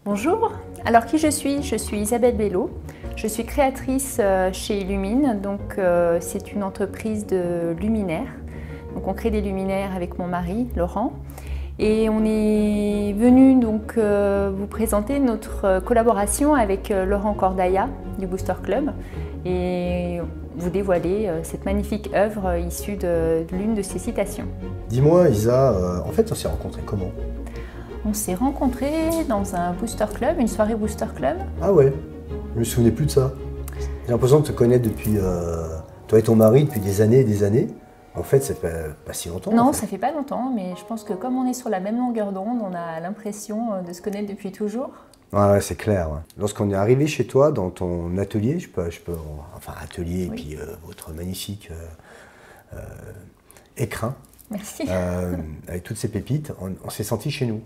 Bonjour, alors qui je suis? Je suis Isabelle Bello, je suis créatrice chez Illumine, donc c'est une entreprise de luminaires. Donc on crée des luminaires avec mon mari, Laurent, et on est venu donc vous présenter notre collaboration avec Laurent Cordailla du Booster Club et vous dévoiler cette magnifique œuvre issue de l'une de ses citations. Dis-moi Isa, en fait on s'est rencontrés comment? On s'est rencontrés dans un Booster Club, une soirée Booster Club. Ah ouais, je me souvenais plus de ça. J'ai l'impression de te connaître depuis, toi et ton mari, depuis des années et des années. En fait, ça fait pas si longtemps. Non, en fait. ça fait pas longtemps, mais je pense que comme on est sur la même longueur d'onde, on a l'impression de se connaître depuis toujours. Ouais, c'est clair. Ouais. Lorsqu'on est arrivé chez toi, dans ton atelier, enfin atelier, Oui. et puis votre magnifique écrin, Merci. avec toutes ces pépites, on s'est senti chez nous.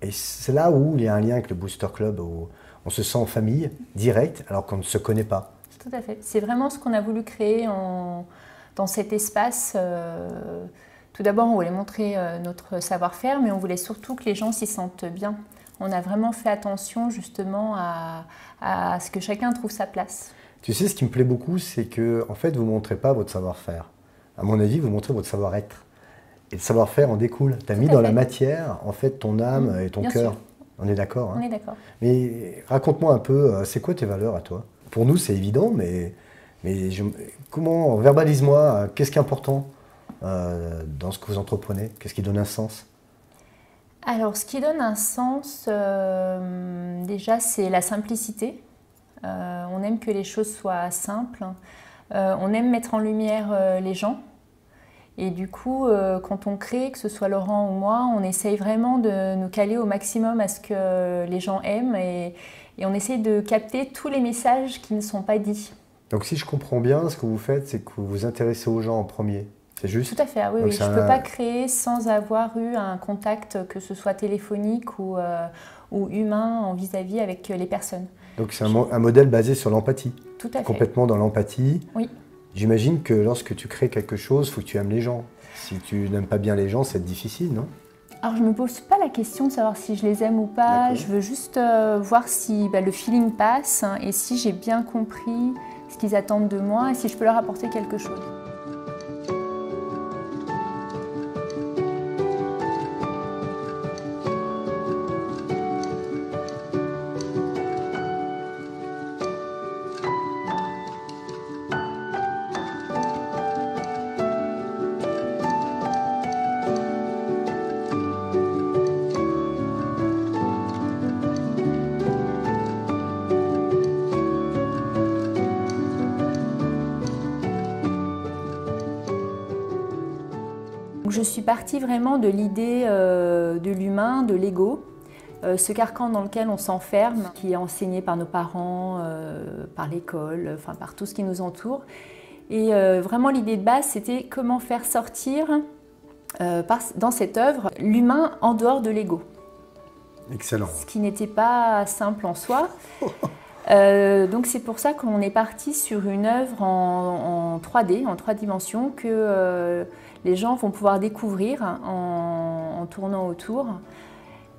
Et c'est là où il y a un lien avec le Booster Club, où on se sent en famille, direct, alors qu'on ne se connaît pas. Tout à fait. C'est vraiment ce qu'on a voulu créer dans cet espace. Tout d'abord, on voulait montrer notre savoir-faire, mais on voulait surtout que les gens s'y sentent bien. On a vraiment fait attention justement à ce que chacun trouve sa place. Tu sais, ce qui me plaît beaucoup, c'est que en fait, vous ne montrez pas votre savoir-faire. À mon avis, vous montrez votre savoir-être. Et le savoir-faire en découle. Tu as mis dans la matière, en fait, ton âme et ton cœur. On est d'accord, hein? On est d'accord. Mais raconte-moi un peu, c'est quoi tes valeurs à toi? Pour nous, c'est évident, comment, verbalise-moi, qu'est-ce qui est important dans ce que vous entreprenez? Qu'est-ce qui donne un sens? Alors, ce qui donne un sens, déjà, c'est la simplicité. On aime que les choses soient simples. On aime mettre en lumière les gens. Et du coup, quand on crée, que ce soit Laurent ou moi, on essaye vraiment de nous caler au maximum à ce que les gens aiment et on essaye de capter tous les messages qui ne sont pas dits. Donc si je comprends bien, ce que vous faites, c'est que vous vous intéressez aux gens en premier. C'est juste? Tout à fait, oui. Je ne peux pas créer sans avoir eu un contact, que ce soit téléphonique ou humain, en vis-à-vis avec les personnes. Donc c'est un modèle basé sur l'empathie. Tout à fait. Complètement dans l'empathie. Oui. J'imagine que lorsque tu crées quelque chose, il faut que tu aimes les gens. Si tu n'aimes pas bien les gens, c'est difficile, non? Alors je ne me pose pas la question de savoir si je les aime ou pas. Je veux juste voir si le feeling passe et si j'ai bien compris ce qu'ils attendent de moi et si je peux leur apporter quelque chose. Je suis partie vraiment de l'idée de l'humain, de l'ego, ce carcan dans lequel on s'enferme, qui est enseigné par nos parents, par l'école, enfin par tout ce qui nous entoure. Et vraiment l'idée de base, c'était comment faire sortir dans cette œuvre l'humain en dehors de l'ego. Excellent. Ce qui n'était pas simple en soi. Donc c'est pour ça qu'on est parti sur une œuvre en 3D, en 3 dimensions, que les gens vont pouvoir découvrir en tournant autour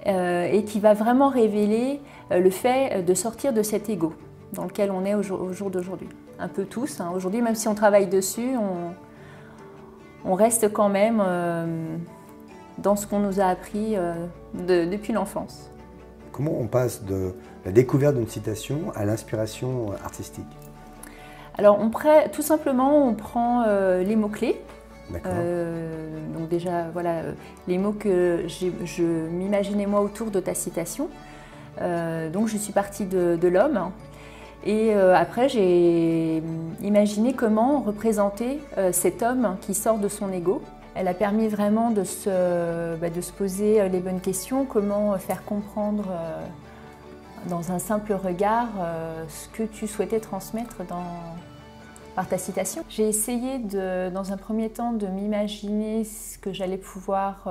et qui va vraiment révéler le fait de sortir de cet ego dans lequel on est au jour d'aujourd'hui. Un peu tous, hein. Aujourd'hui, même si on travaille dessus, on reste quand même dans ce qu'on nous a appris depuis l'enfance. Comment on passe de la découverte d'une citation à l'inspiration artistique? Alors, tout simplement, on prend les mots-clés. Donc déjà, voilà, les mots que je m'imaginais moi autour de ta citation. Donc je suis partie de l'homme. Et après, j'ai imaginé comment représenter cet homme qui sort de son ego. Elle a permis vraiment de se poser les bonnes questions, comment faire comprendre dans un simple regard ce que tu souhaitais transmettre par ta citation. J'ai essayé dans un premier temps de m'imaginer ce que j'allais pouvoir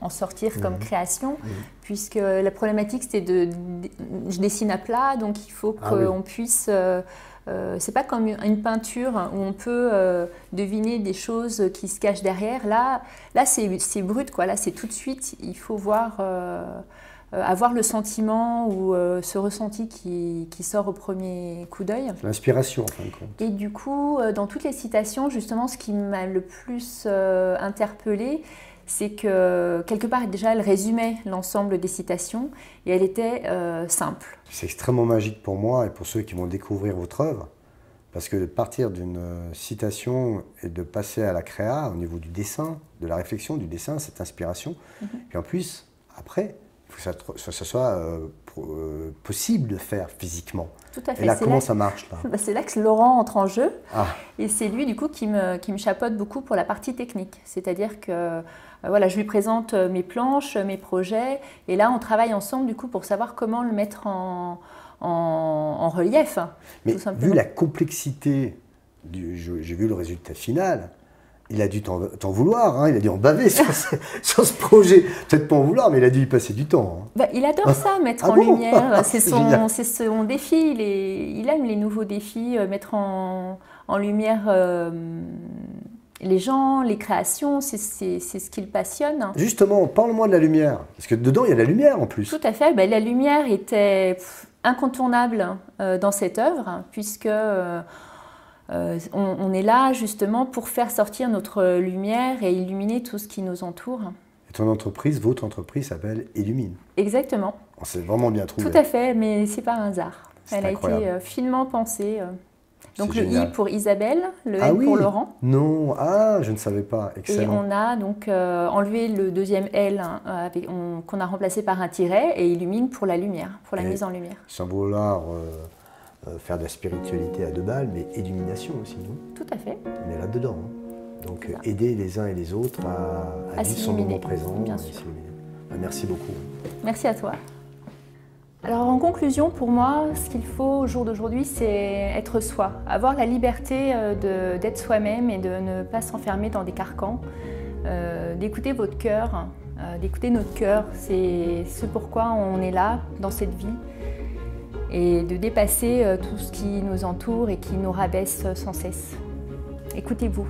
en sortir comme création, puisque la problématique c'était je dessine à plat, donc il faut qu'on puisse c'est pas comme une peinture où on peut deviner des choses qui se cachent derrière. Là c'est brut, quoi. Là c'est tout de suite. Il faut voir avoir le sentiment ou ce ressenti qui sort au premier coup d'œil. L'inspiration, en fin de compte. Et du coup, dans toutes les citations, justement, ce qui m'a le plus interpellée, c'est que quelque part, déjà, elle résumait l'ensemble des citations et elle était simple. C'est extrêmement magique pour moi et pour ceux qui vont découvrir votre œuvre, parce que de partir d'une citation et de passer à la créa au niveau du dessin, de la réflexion, du dessin, cette inspiration, puis en plus, après, il faut que ça soit possible de faire physiquement. Tout à fait. Et là, comment ça marche là? C'est là que Laurent entre en jeu. Et c'est lui, du coup, qui me chapeaute beaucoup pour la partie technique. C'est-à-dire que voilà, je lui présente mes planches, mes projets. Et là, on travaille ensemble, du coup, pour savoir comment le mettre en relief. Mais vu la complexité, j'ai vu le résultat final. Il a dû t'en vouloir, hein. Il a dû en baver sur ce projet. Peut-être pas en vouloir, mais il a dû y passer du temps. Hein. Il adore ça, mettre en lumière. C'est son défi. Il aime les nouveaux défis, mettre en lumière les gens, les créations. C'est ce qui le passionne. Justement, parle-moi de la lumière. Parce que dedans, il y a de la lumière en plus. Tout à fait. La lumière était incontournable dans cette œuvre, puisque... on est là justement pour faire sortir notre lumière et illuminer tout ce qui nous entoure. Et ton entreprise, votre entreprise s'appelle Illumine. Exactement. On s'est vraiment bien trouvé. Tout à fait, mais c'est pas un hasard. Elle incroyable. A été finement pensée. Donc le I pour Isabelle, le L pour Laurent. Non, je ne savais pas. Excellent. Et on a donc enlevé le deuxième L qu'on a remplacé par un tiret et Illumine pour la lumière, pour la mise en lumière. Sans vouloir faire de la spiritualité à deux balles, mais illumination aussi, non? Tout à fait. On est là-dedans. Hein. Donc aider les uns et les autres à vivre son moment présent bien et sûr. s'illuminer. Merci beaucoup. Merci à toi. Alors en conclusion, pour moi, ce qu'il faut au jour d'aujourd'hui, c'est être soi, avoir la liberté d'être soi-même et de ne pas s'enfermer dans des carcans, d'écouter votre cœur, d'écouter notre cœur, c'est ce pourquoi on est là dans cette vie, et de dépasser tout ce qui nous entoure et qui nous rabaisse sans cesse. Écoutez-vous.